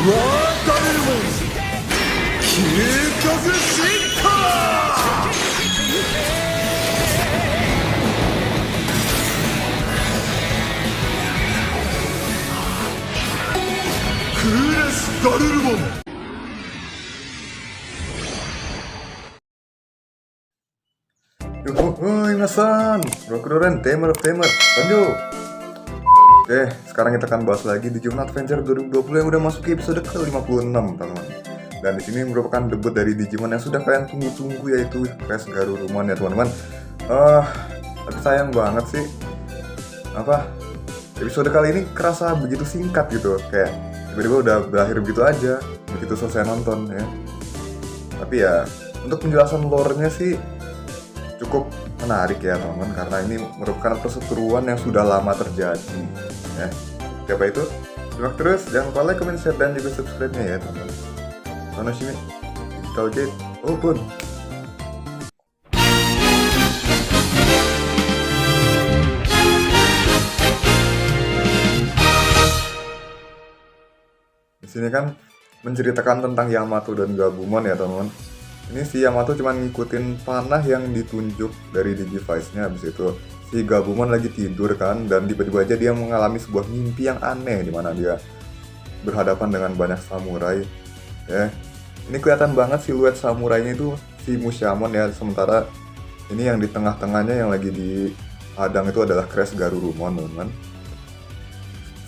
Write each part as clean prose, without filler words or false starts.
ダルルモン究極進化。クーレス・ダルルモン。Yuhuhuy Masan, Rokudoran, Tamer of Tamer, lanjut. Oke, sekarang kita akan bahas lagi Digimon Adventure 2020 yang udah masuk ke episode ke-56, teman-teman. Dan di sini merupakan debut dari Digimon yang sudah kalian tunggu-tunggu, yaitu Crest Garurumon ya teman-teman. Tapi sayang banget sih, episode kali ini kerasa begitu singkat gitu, kayak tiba-tiba udah berakhir begitu aja, begitu selesai nonton ya. Tapi ya, untuk penjelasan lore-nya sih cukup menarik ya teman-teman, karena ini merupakan perseteruan yang sudah lama terjadi ya. Siapa itu? Simak terus, jangan lupa like, comment, share, dan juga subscribe-nya ya teman-teman. Tanoshimi Digital Gate open. Di sini kan menceritakan tentang Yamato dan Gabumon ya teman-teman. Ini si Yamato cuma ngikutin panah yang ditunjuk dari Digivice-nya. Habis itu si Gabumon lagi tidur kan, dan tiba-tiba aja dia mengalami sebuah mimpi yang aneh di mana dia berhadapan dengan banyak samurai. Ya, ini kelihatan banget siluet samurainya itu si Mushamon ya, sementara ini yang di tengah-tengahnya yang lagi dihadang itu adalah Crest Garurumon, teman-teman.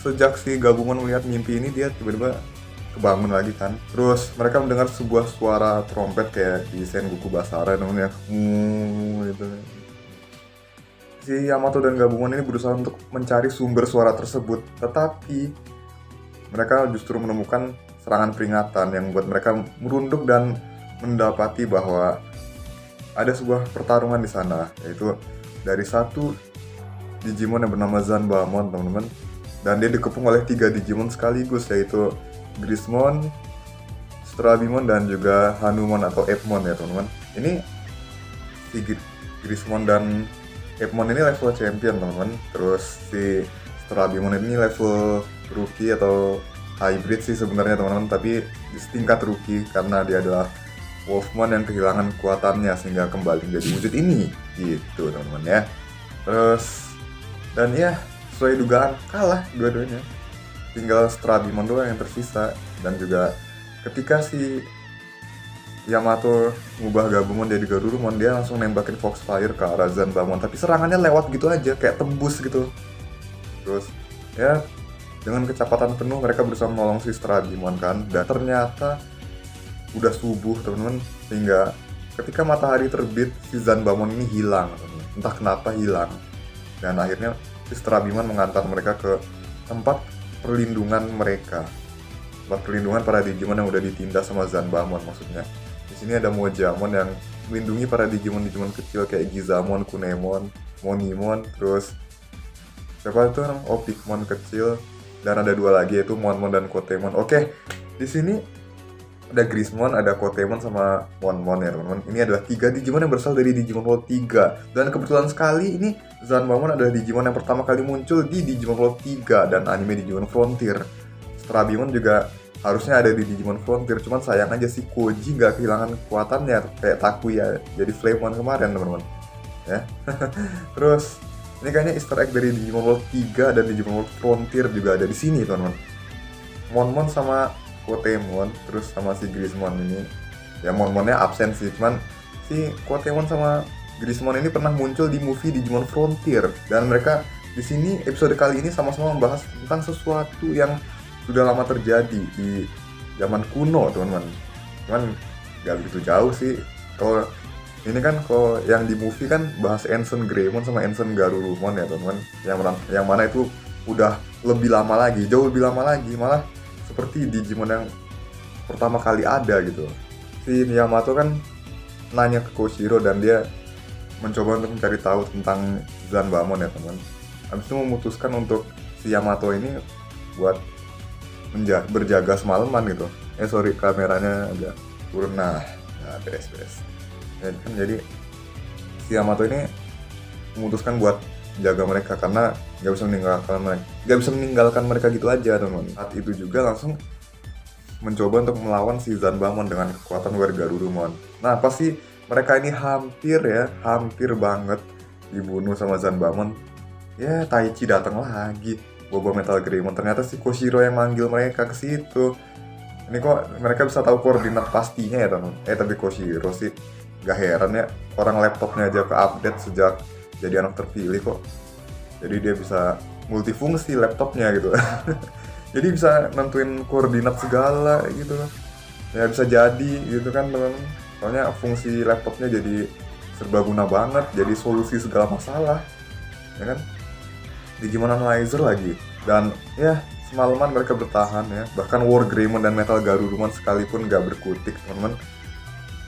Sejak si Gabumon melihat mimpi ini, dia tiba-tiba kebangun lagi kan. Terus mereka mendengar sebuah suara trompet kayak di Sengoku Basara namanya, gitu. Si Yamato dan Gabumon ini berusaha untuk mencari sumber suara tersebut, tetapi mereka justru menemukan serangan peringatan yang membuat mereka merunduk dan mendapati bahwa ada sebuah pertarungan di sana, yaitu dari satu Digimon yang bernama Zanbamon, teman-teman, dan dia dikepung oleh 3 Digimon sekaligus, yaitu Grismon, Strabimon, dan juga Hanumon atau Epmon ya teman-teman. Ini si Grismon dan Epmon ini level champion teman-teman. Terus si Strabimon ini level rookie atau hybrid sih sebenarnya teman-teman, tapi di setingkat rookie karena dia adalah Wolfmon yang kehilangan kekuatannya sehingga kembali menjadi wujud ini gitu teman-teman ya. Terus dan ya sesuai dugaan kalah dua-duanya. Tinggal Strabimon doang yang tersisa. Dan juga ketika si Yamato ngubah Gabumon jadi Garurumon, dia langsung nembakin Foxfire ke arah Zanbamon, tapi serangannya lewat gitu aja, kayak tembus gitu. Terus ya dengan kecepatan penuh mereka berusaha menolong si Strabimon kan, dan ternyata udah subuh teman-teman, sehingga ketika matahari terbit si Zanbamon ini hilang, teman-teman. Entah kenapa hilang. Dan akhirnya si Strabimon mengantar mereka ke tempat perlindungan mereka, tempat perlindungan para Digimon yang udah ditindas sama Zanbamon maksudnya. Di sini ada Mojamon yang melindungi para Digimon kecil kayak Gizamon, Kunemon, Monimon, terus siapa itu orang Opikmon kecil, dan ada 2 lagi yaitu Monmon dan Kotemon. Oke, di sini ada Grismon, ada Kotemon sama Monmon ya teman-teman. Ini adalah 3 Digimon yang berasal dari Digimon World 3. Dan kebetulan sekali ini Zanbamon adalah Digimon yang pertama kali muncul di Digimon World 3 dan anime Digimon Frontier. Strabimon juga harusnya ada di Digimon Frontier, cuman sayang aja si Koji nggak kehilangan kekuatannya kayak Takuya jadi Flamemon kemarin teman-teman. Ya. Terus ini kayaknya Easter egg dari Digimon World 3 dan Digimon World Frontier juga ada di sini teman-teman. Monmon sama Kotemon, terus sama si Grismon ini, ya Monmonnya absen sih, cuman si Kotemon sama Grismon ini pernah muncul di movie Digimon Frontier, dan mereka di sini episode kali ini sama-sama membahas tentang sesuatu yang sudah lama terjadi di zaman kuno teman-teman. Cuman gak begitu jauh sih. Kalau ini kan kalau yang di movie kan bahas Ancient Greymon sama Ancient Garurumon ya teman-teman, yang mana itu udah lebih lama lagi, jauh lebih lama lagi, malah seperti Digimon yang pertama kali ada gitu. Si Yamato kan nanya ke Koshiro dan dia mencoba untuk mencari tahu tentang Zanbamon ya teman. Habis itu memutuskan untuk si Yamato ini buat berjaga semalaman gitu. Sorry kameranya agak turun, nah beres. Jadi si Yamato ini memutuskan buat jaga mereka karena nggak bisa meninggalkan mereka gitu aja teman. Saat itu juga langsung mencoba untuk melawan si Zanbamon dengan kekuatan Wergarurumon. Nah pasti mereka ini hampir banget dibunuh sama Zanbamon. Ya Taichi datang lagi, Boba Metal Greymon. Ternyata si Koshiro yang manggil mereka ke situ. Ini kok mereka bisa tahu koordinat pastinya ya teman. Tapi Koshiro sih gak heran ya, orang laptopnya aja ke update sejak jadi anak terpilih kok. Jadi dia bisa multifungsi laptopnya gitu. Jadi bisa nentuin koordinat segala gitu loh. Ya bisa jadi gitu kan teman. Soalnya fungsi laptopnya jadi serbaguna banget, jadi solusi segala masalah. Ya kan? Digimon Analyzer lagi. Dan ya semalaman mereka bertahan ya. Bahkan War Greymon dan Metal Garurumon sekalipun gak berkutik teman-teman.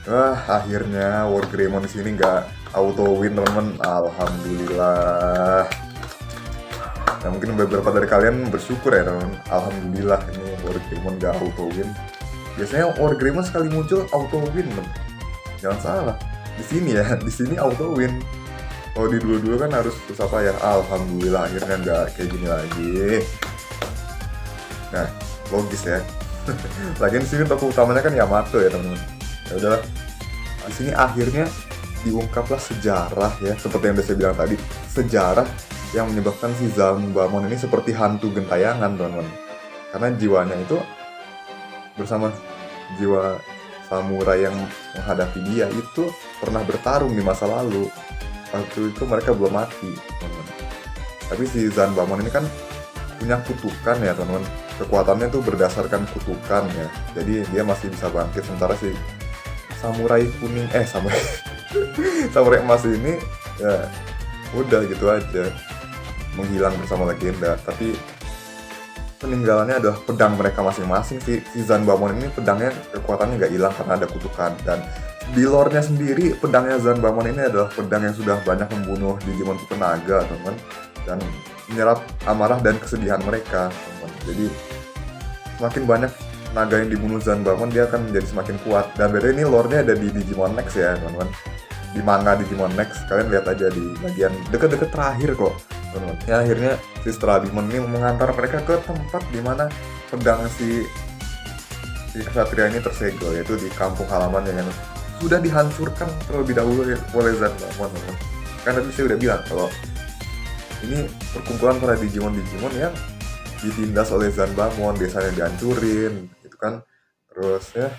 Wah akhirnya War Greymon di sini gak auto win teman-teman. Alhamdulillah. Nah mungkin beberapa dari kalian bersyukur ya teman-teman. Alhamdulillah ini War Greymon gak auto win. Biasanya War Greymon sekali muncul auto win teman. Jangan salah. Di sini auto win. Kalau di dua-dua kan harus terus apa ya? Alhamdulillah akhirnya nggak kayak gini lagi. Nah, logis ya. Lagian di sini tokoh utamanya kan Yamato ya teman-teman. Ya udahlah. Di sini akhirnya diungkaplah sejarah ya, seperti yang udah saya bilang tadi, sejarah yang menyebabkan si Zanbamon ini seperti hantu gentayangan teman-teman. Karena jiwanya itu bersama jiwa samurai yang menghadapi dia itu pernah bertarung di masa lalu. Waktu itu mereka belum mati, teman-teman. Tapi si Zanbamon ini kan punya kutukan ya, teman-teman. Kekuatannya tuh berdasarkan kutukan ya. Jadi dia masih bisa bangkit. Sementara si samurai kuning, samurai emas ini ya udah gitu aja, menghilang bersama legenda. Tapi peninggalannya adalah pedang mereka masing-masing. Si Zanbamon ini pedangnya kekuatannya nggak hilang karena ada kutukan. Dan di lore-nya sendiri, pedangnya Zanbamon ini adalah pedang yang sudah banyak membunuh Digimon tipe naga, teman-teman, dan menyerap amarah dan kesedihan mereka, teman-teman. Jadi semakin banyak naga yang dibunuh Zanbamon, dia akan menjadi semakin kuat. Dan beda ini lore-nya ada di Digimon Next ya, teman-teman. Di manga Digimon Next, kalian lihat aja di bagian deket-deket terakhir kok, teman-teman. Ya akhirnya si Strabimon ini mengantar mereka ke tempat di mana pedang si kesatria ini tersegel, yaitu di kampung halaman yang sudah dihancurkan terlebih dahulu oleh Zanbamon. Kan tadi saya udah bilang kalau ini perkumpulan para Digimon yang ditindas oleh Zanbamon, desanya dihancurin, gitu kan. Terus ya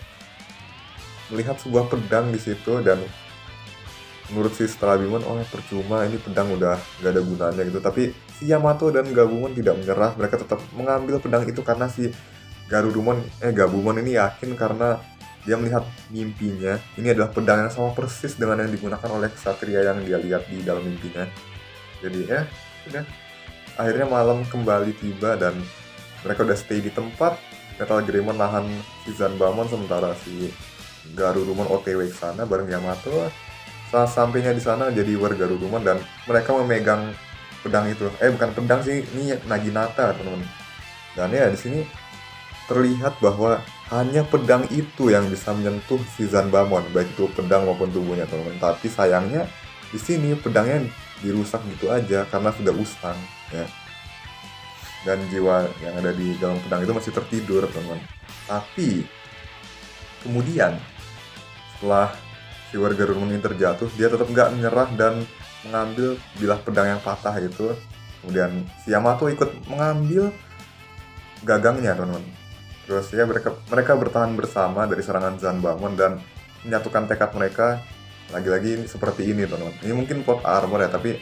melihat sebuah pedang di situ, dan menurut si Strabimon, percuma, ini pedang udah gak ada gunanya gitu. Tapi si Yamato dan Gabumon tidak menyerah, mereka tetap mengambil pedang itu karena si Gabumon ini yakin karena dia melihat mimpinya ini adalah pedang yang sama persis dengan yang digunakan oleh kesatria yang dia lihat di dalam mimpinya. Jadi ya udah, akhirnya malam kembali tiba dan mereka udah stay di tempat. Metal Greymon nahan si Zanbamon, sementara si Garurumon OTW ke sana bareng Yamato. Sampainya di sana jadi Wergarurumon dan mereka memegang pedang itu. Bukan pedang sih, ini Naginata, teman-teman. Dan ya di sini terlihat bahwa hanya pedang itu yang bisa menyentuh si Zanbamon, baik itu pedang maupun tubuhnya, teman-teman. Tapi sayangnya di sini pedangnya dirusak gitu aja karena sudah usang ya. Dan jiwa yang ada di dalam pedang itu masih tertidur, teman-teman. Tapi kemudian setelah si Wergarurumon ini terjatuh, dia tetap nggak menyerah dan mengambil bilah pedang yang patah itu. Kemudian si Yamato ikut mengambil gagangnya, teman-teman. Terus ya mereka bertahan bersama dari serangan Zanbamon dan menyatukan tekad mereka. Lagi-lagi seperti ini, teman-teman. Ini mungkin plot armor ya, tapi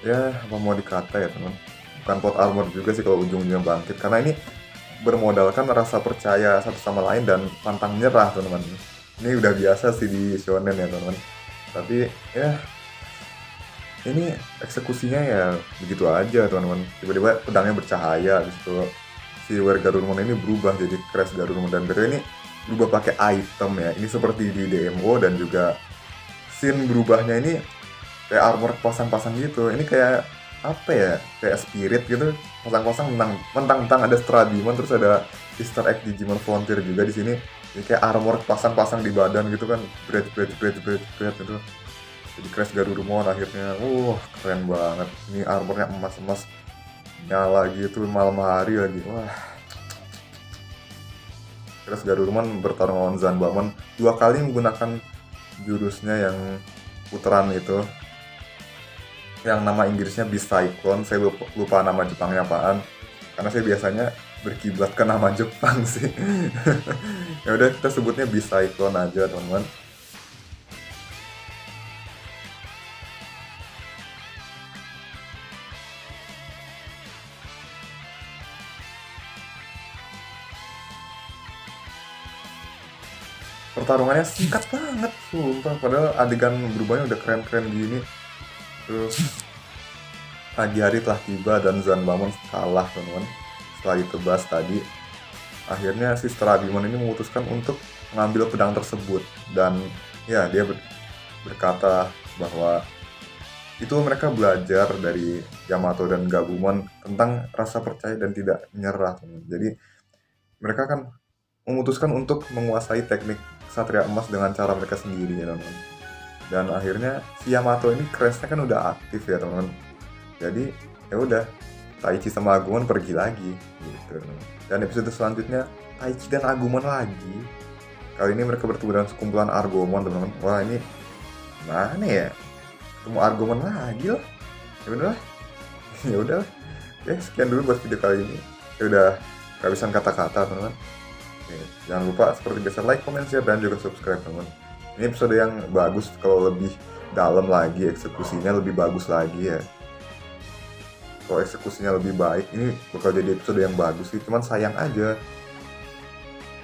ya apa mau dikata ya, teman. Bukan plot armor juga sih kalau ujung-ujungnya bangkit, karena ini bermodalkan rasa percaya satu sama lain dan pantang menyerah, teman-teman. Ini udah biasa sih di shonen ya, teman-teman. Tapi ya ini eksekusinya ya begitu aja, teman-teman. Tiba-tiba pedangnya bercahaya, habis itu si Wergarurumon ini berubah jadi Crash Garurumon, dan ini berubah pakai item ya. Ini seperti di DMO, dan juga scene berubahnya ini kayak armor pasang-pasang gitu. Ini kayak apa ya? Kayak spirit gitu. Pasang-pasang mentang-mentang ada Strabimon, terus ada Easter egg Digimon Frontier juga di sini. Ini kayak armor pasang-pasang di badan gitu kan. Bread gitu. Jadi Crash Garurumon akhirnya. Keren banget. Ini armornya emas-emas nyala gitu malam hari lagi. Wah, Terus Garurumon bertarung lawan Zanbamon 2 kali menggunakan jurusnya yang putaran itu, yang nama Inggrisnya Beast Cyclone. Saya lupa nama Jepangnya apaan, karena saya biasanya berkiblat ke nama Jepang sih. Ya udah, kita sebutnya Beast Cyclone aja teman-teman. Pertarungannya singkat banget sumpah, padahal adegan berubahnya udah keren-keren gini. Terus pagi hari telah tiba dan Zanbamon kalah teman-teman. Setelah ditebas tadi, akhirnya si Strabimon ini memutuskan untuk mengambil pedang tersebut, dan ya dia berkata bahwa itu mereka belajar dari Yamato dan Gabumon tentang rasa percaya dan tidak menyerah teman. Jadi mereka kan memutuskan untuk menguasai teknik Satria Emas dengan cara mereka sendiri ya teman-teman. Dan akhirnya si Yamato ini crashnya kan udah aktif ya teman-teman. Jadi ya udah, Taichi sama Agumon pergi lagi gitu. Dan episode selanjutnya Taichi dan Agumon lagi. Kali ini mereka bertemu dengan sekumpulan Argomon teman-teman. Wah ini mana ya? Ketemu Argomon lagi lah. Ya udah, ya udah. Oke, sekian dulu buat video kali ini. Ya udah kehabisan kata-kata teman-teman. Oke, jangan lupa seperti biasa like, comment, share, dan juga subscribe teman-teman. Ini episode yang bagus, kalau lebih dalam lagi eksekusinya lebih bagus lagi ya. Kalau eksekusinya lebih baik, ini bakal jadi episode yang bagus sih. Cuman sayang aja,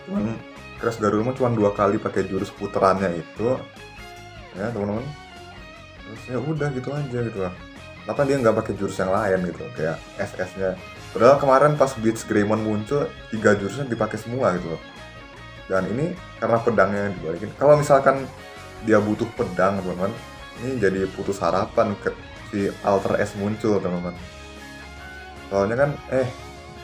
cuman Crash Garurumon cuma 2 kali pakai jurus puterannya itu ya teman-teman. Terus ya udah gitu aja gitu lah. Kenapa dia nggak pakai jurus yang lain gitu, kayak SS-nya? Padahal kemarin pas Bleach Greymon muncul 3 jurusnya dipakai semua gitu loh. Dan ini karena pedangnya yang dibalikin. Kalau misalkan dia butuh pedang teman-teman, ini jadi putus harapan ke si Alter S muncul teman-teman. Soalnya kan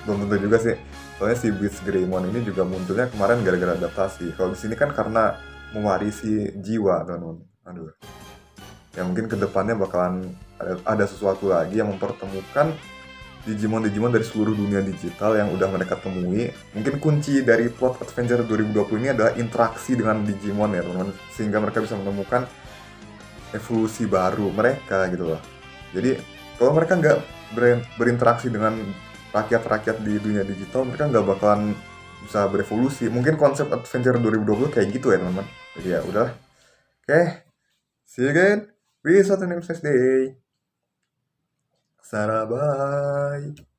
belum tentu juga sih. Soalnya si Bleach Greymon ini juga munculnya kemarin gara-gara adaptasi. Kalau di sini kan karena mewarisi jiwa teman-teman. Aduh. Ya mungkin kedepannya bakalan ada sesuatu lagi yang mempertemukan Digimon-Digimon dari seluruh dunia digital yang udah mereka temui. Mungkin kunci dari plot Adventure 2020 ini adalah interaksi dengan Digimon ya teman-teman, sehingga mereka bisa menemukan evolusi baru mereka gitu loh. Jadi kalau mereka nggak berinteraksi dengan rakyat-rakyat di dunia digital, mereka nggak bakalan bisa berevolusi. Mungkin konsep Adventure 2020 kayak gitu ya teman-teman. Jadi ya udah. Oke, see you again. Peace out and have a nice day. Sarah, bye.